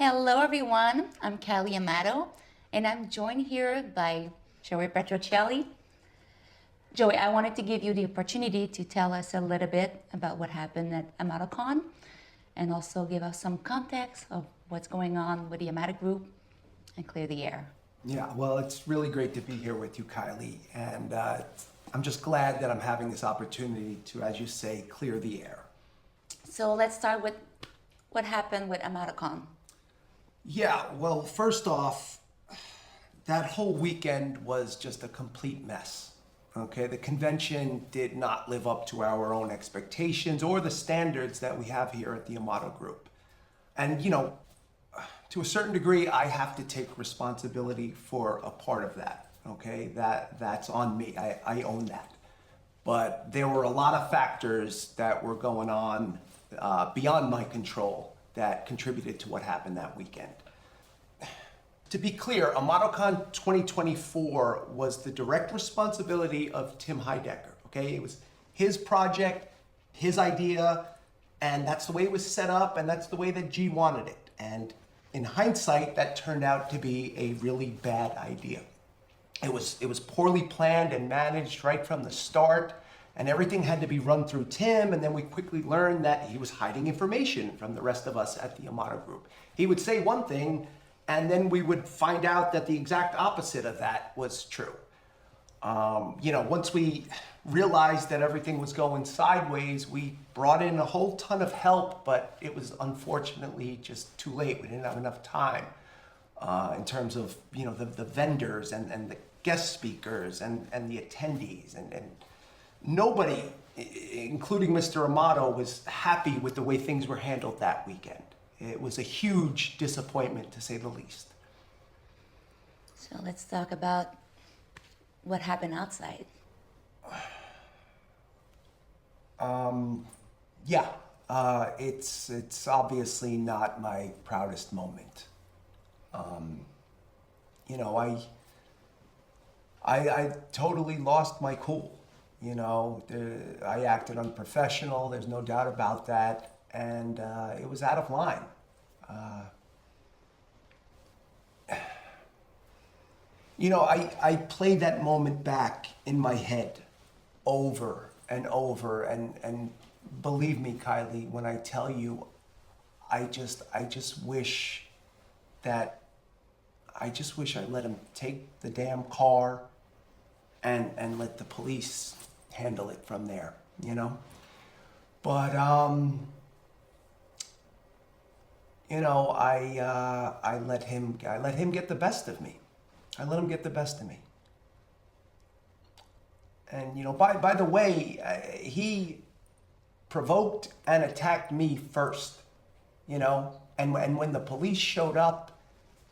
Hello, everyone. I'm Kelly Amato, and I'm joined here by Joey Petrocelli. Joey, I wanted to give you the opportunity to tell us a little bit about what happened at AmatoCon and also give us some context of what's going on with the Amato Group and clear the air. Yeah, well, it's really great to be here with you, Kylie, and I'm just glad that I'm having this opportunity to, as you say, clear the air. So let's start with what happened with AmatoCon. Yeah, well, first off, that whole weekend was just a complete mess. Okay, the convention did not live up to our own expectations or the standards that we have here at the Amato Group. And, to a certain degree, I have to take responsibility for a part of that. Okay, that's on me. I own that. But there were a lot of factors that were going on beyond my control that contributed to what happened that weekend. To be clear, AmatoCon 2024 was the direct responsibility of Tim Heidecker, okay? It was his project, his idea, and that's the way it was set up, and that's the way that G wanted it. And in hindsight, that turned out to be a really bad idea. It was poorly planned and managed right from the start, and everything had to be run through Tim, and then we quickly learned that he was hiding information from the rest of us at the Amato Group. He would say one thing, and then we would find out that the exact opposite of that was true. Once we realized that everything was going sideways, we brought in a whole ton of help, but it was unfortunately just too late. We didn't have enough time in terms of, the vendors and the guest speakers and the attendees and nobody, including Mr. Amato, was happy with the way things were handled that weekend. It was a huge disappointment, to say the least. So let's talk about what happened outside. It's obviously not my proudest moment. I totally lost my cool. I acted unprofessional, there's no doubt about that, and it was out of line. I play that moment back in my head over and over, and believe me, Kylie, when I tell you, I just wish I let him take the damn car and let the police handle it from there, But, I let him get the best of me. I let him get the best of me. And, by the way, he provoked and attacked me first, and when the police showed up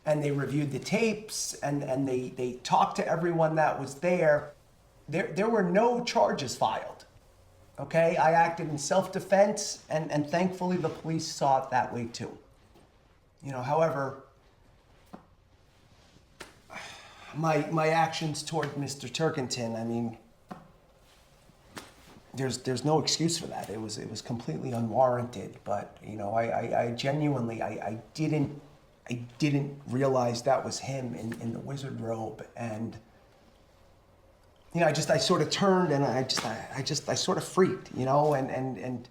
and they reviewed the tapes and they talked to everyone that was there were no charges filed. Okay, I acted in self-defense, and thankfully the police saw it that way too. However, my actions toward Mr. Turkington, there's no excuse for that. It was completely unwarranted. But I genuinely didn't realize that was him in the wizard robe, and I sort of turned and I sort of freaked, and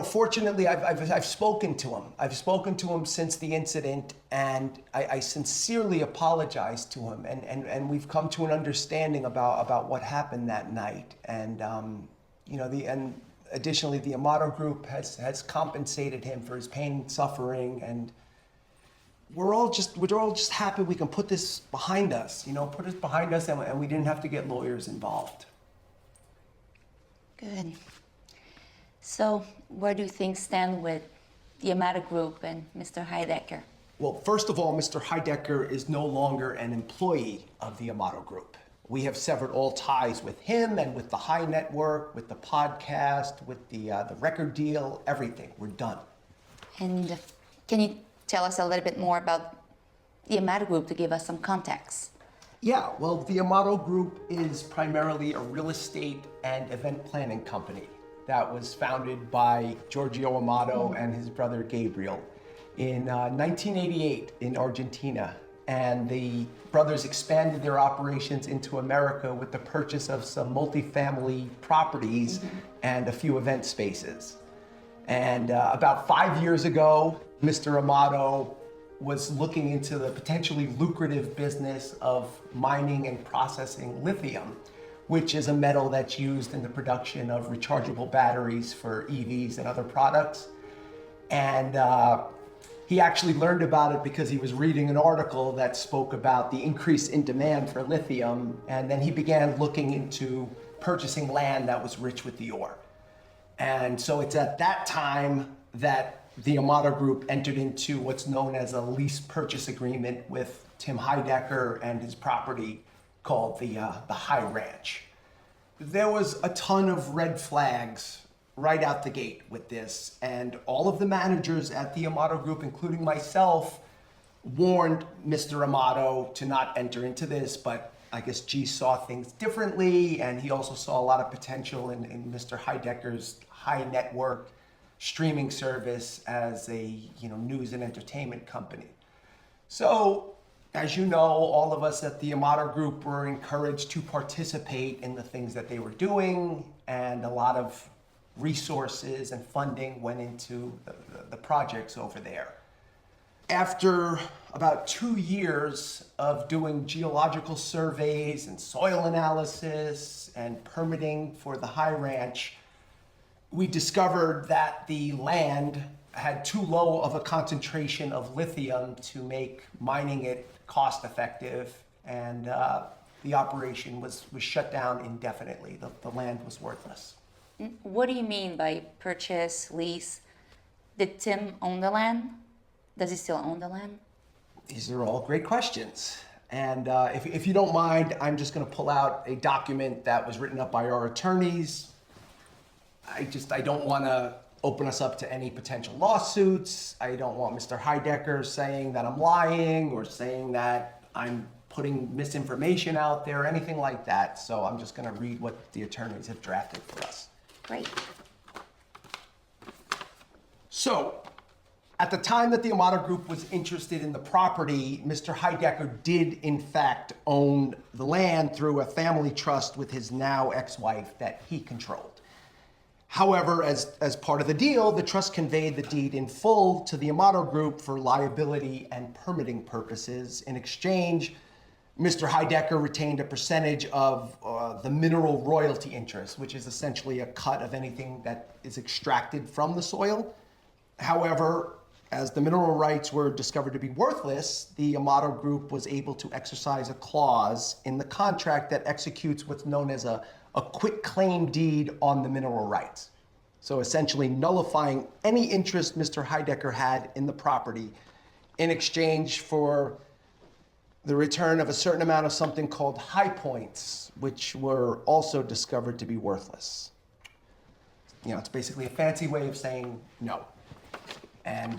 fortunately I've spoken to him. I've spoken to him since the incident, and I sincerely apologize to him, and we've come to an understanding about what happened that night, and and additionally the Amato Group has compensated him for his pain and suffering, and we're all just happy we can put this behind us, and we didn't have to get lawyers involved. Good. So where do things stand with the Amato Group and Mr. Heidecker? Well, first of all, Mr. Heidecker is no longer an employee of the Amato Group. We have severed all ties with him and with the High Network, with the podcast, with the record deal, everything. We're done. And can you tell us a little bit more about the Amato Group to give us some context? Yeah, well, the Amato Group is primarily a real estate and event planning company that was founded by Giorgio Amato and his brother Gabriel. in 1988 in Argentina. And the brothers expanded their operations into America with the purchase of some multifamily properties and a few event spaces. And about 5 years ago, Mr. Amato was looking into the potentially lucrative business of mining and processing lithium, which is a metal that's used in the production of rechargeable batteries for EVs and other products. And he actually learned about it because he was reading an article that spoke about the increase in demand for lithium, and then he began looking into purchasing land that was rich with the ore. And so it's at that time that the Amato Group entered into what's known as a lease purchase agreement with Tim Heidecker and his property called the High Ranch. There was a ton of red flags right out the gate with this, and all of the managers at the Amato Group, including myself, warned Mr. Amato to not enter into this, but I guess G saw things differently, and he also saw a lot of potential in Mr. Heidecker's high network streaming service as a news and entertainment company. So, as you know, all of us at the Amato Group were encouraged to participate in the things that they were doing, and a lot of resources and funding went into the projects over there. After about 2 years of doing geological surveys and soil analysis and permitting for the High Ranch, we discovered that the land had too low of a concentration of lithium to make mining it cost effective, and the operation was shut down indefinitely. The land was worthless. What do you mean by purchase, lease? Did Tim own the land? Does he still own the land? These are all great questions. And if you don't mind, I'm just going to pull out a document that was written up by our attorneys. I don't want to open us up to any potential lawsuits. I don't want Mr. Heidecker saying that I'm lying or saying that I'm putting misinformation out there or anything like that. So I'm just going to read what the attorneys have drafted for us. Great. So, at the time that the Amato Group was interested in the property, Mr. Heidecker did in fact own the land through a family trust with his now ex-wife that he controlled. However, as part of the deal, the trust conveyed the deed in full to the Amato Group for liability and permitting purposes. In exchange, Mr. Heidecker retained a percentage of the mineral royalty interest, which is essentially a cut of anything that is extracted from the soil. However, as the mineral rights were discovered to be worthless, the Amato Group was able to exercise a clause in the contract that executes what's known as a quit claim deed on the mineral rights. So essentially nullifying any interest Mr. Heidecker had in the property in exchange for the return of a certain amount of something called high points, which were also discovered to be worthless. It's basically a fancy way of saying no. And,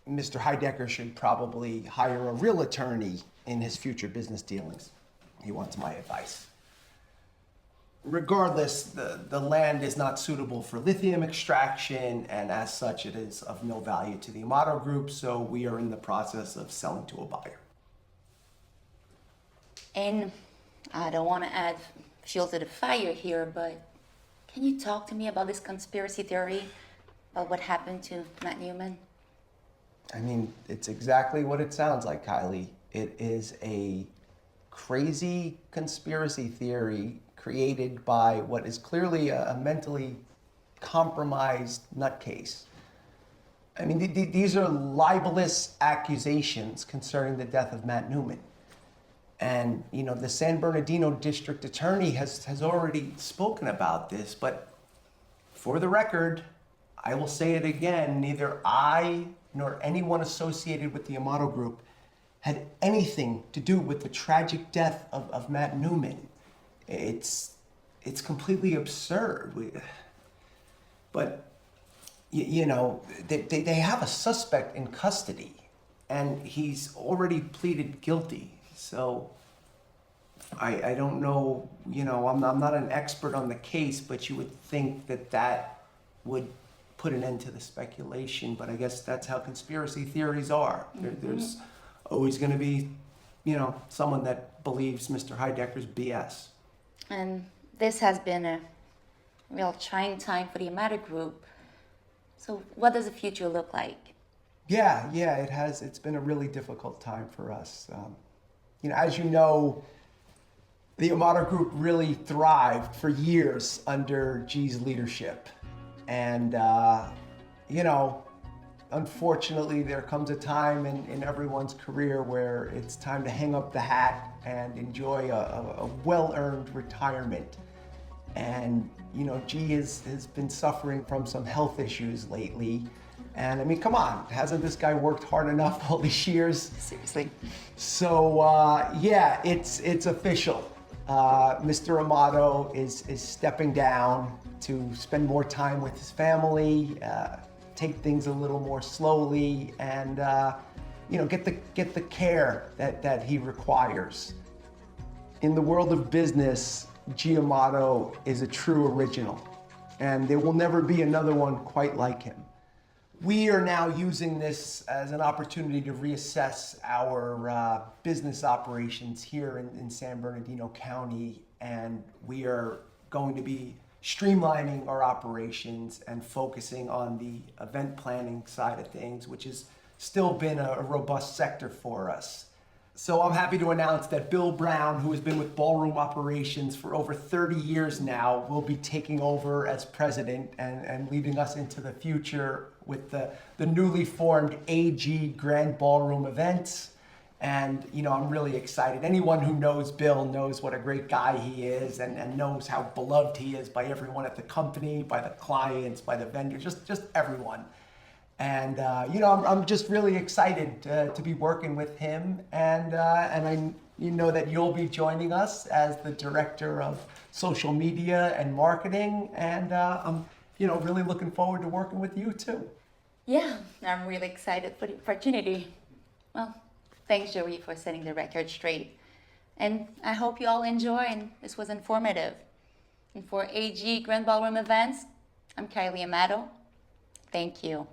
Mr. Heidecker should probably hire a real attorney in his future business dealings. He wants my advice. Regardless, the land is not suitable for lithium extraction, and as such, it is of no value to the Amato Group, so we are in the process of selling to a buyer. And I don't want to add fuel to the fire here, but can you talk to me about this conspiracy theory about what happened to Matt Newman? I mean, it's exactly what it sounds like, Kylie. It is a crazy conspiracy theory created by what is clearly a mentally compromised nutcase. I mean, these are libelous accusations concerning the death of Matt Newman. And, the San Bernardino district attorney has already spoken about this, but for the record, I will say it again, neither I nor anyone associated with the Amato Group had anything to do with the tragic death of Matt Newman. It's completely absurd. But they have a suspect in custody, and he's already pleaded guilty. So I don't know, I'm not an expert on the case, but you would think that would put an end to the speculation. But I guess that's how conspiracy theories are. There's always going to be, someone that believes Mr. Heidecker's BS. And this has been a real trying time for the Amato Group. So what does the future look like? Yeah, it has. It's been a really difficult time for us. As you know, the Amato Group really thrived for years under G's leadership. And, unfortunately, there comes a time in everyone's career where it's time to hang up the hat and enjoy a well-earned retirement. And, G has been suffering from some health issues lately. And I mean, come on, hasn't this guy worked hard enough all these years? Seriously. So, it's official. Mr. Amato is stepping down to spend more time with his family, take things a little more slowly, and get the care that he requires. In the world of business, G. Amato is a true original, and there will never be another one quite like him. We are now using this as an opportunity to reassess our business operations here in San Bernardino County, and we are going to be streamlining our operations and focusing on the event planning side of things, which has still been a robust sector for us. So I'm happy to announce that Bill Brown, who has been with ballroom operations for over 30 years now, will be taking over as president and leading us into the future with the newly formed AG Grand Ballroom Events. And, I'm really excited. Anyone who knows Bill knows what a great guy he is and knows how beloved he is by everyone at the company, by the clients, by the vendors, just everyone. And, I'm just really excited to be working with him. And I know that you'll be joining us as the director of social media and marketing. And I'm, really looking forward to working with you too. Yeah, I'm really excited for the opportunity. Well, thanks, Joey, for setting the record straight. And I hope you all enjoy, and this was informative. And for AG Grand Ballroom Events, I'm Kylie Amato. Thank you.